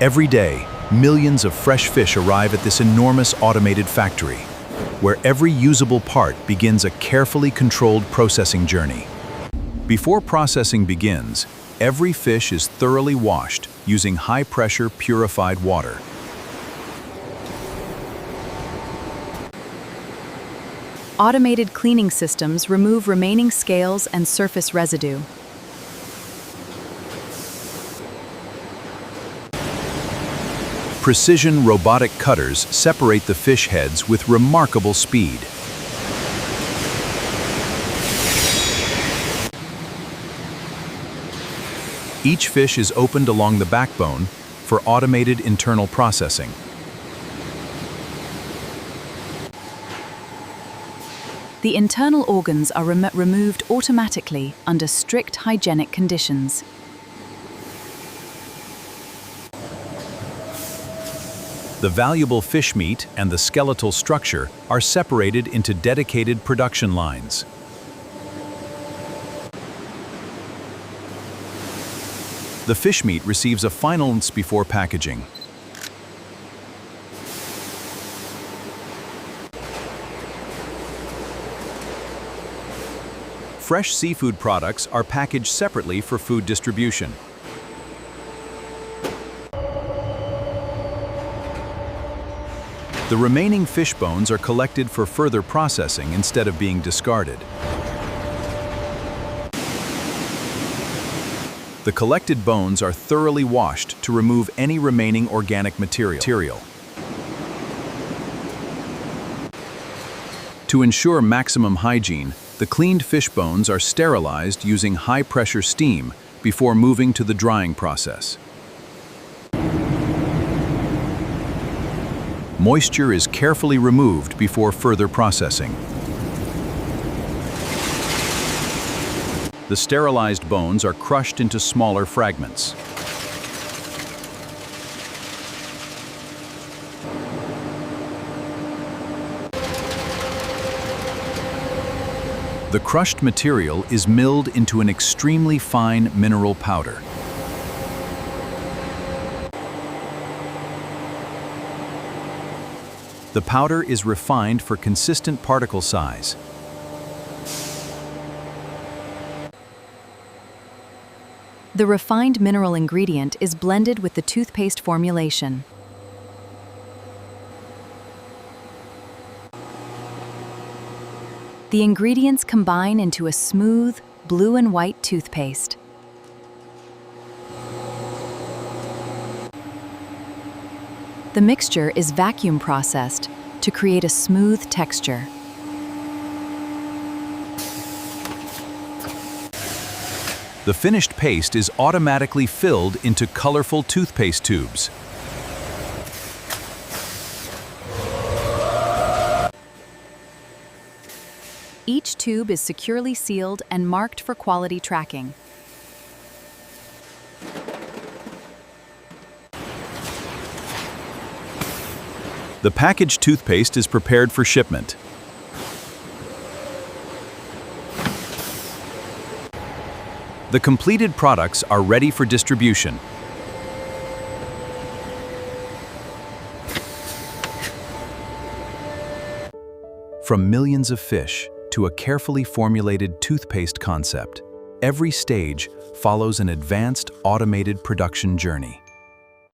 Every day, millions of fresh fish arrive at this enormous automated factory, where every usable part begins a carefully controlled processing journey. Before processing begins, every fish is thoroughly washed using high-pressure purified water. Automated cleaning systems remove remaining scales and surface residue. Precision robotic cutters separate the fish heads with remarkable speed. Each fish is opened along the backbone for automated internal processing. The internal organs are removed automatically under strict hygienic conditions. The valuable fish meat and the skeletal structure are separated into dedicated production lines. The fish meat receives a final before packaging. Fresh seafood products are packaged separately for food distribution. The remaining fish bones are collected for further processing instead of being discarded. The collected bones are thoroughly washed to remove any remaining organic material. To ensure maximum hygiene, the cleaned fish bones are sterilized using high-pressure steam before moving to the drying process. Moisture is carefully removed before further processing. The sterilized bones are crushed into smaller fragments. The crushed material is milled into an extremely fine mineral powder. The powder is refined for consistent particle size. The refined mineral ingredient is blended with the toothpaste formulation. The ingredients combine into a smooth, blue and white toothpaste. The mixture is vacuum processed to create a smooth texture. The finished paste is automatically filled into colorful toothpaste tubes. Each tube is securely sealed and marked for quality tracking. The packaged toothpaste is prepared for shipment. The completed products are ready for distribution. From millions of fish to a carefully formulated toothpaste concept, every stage follows an advanced automated production journey.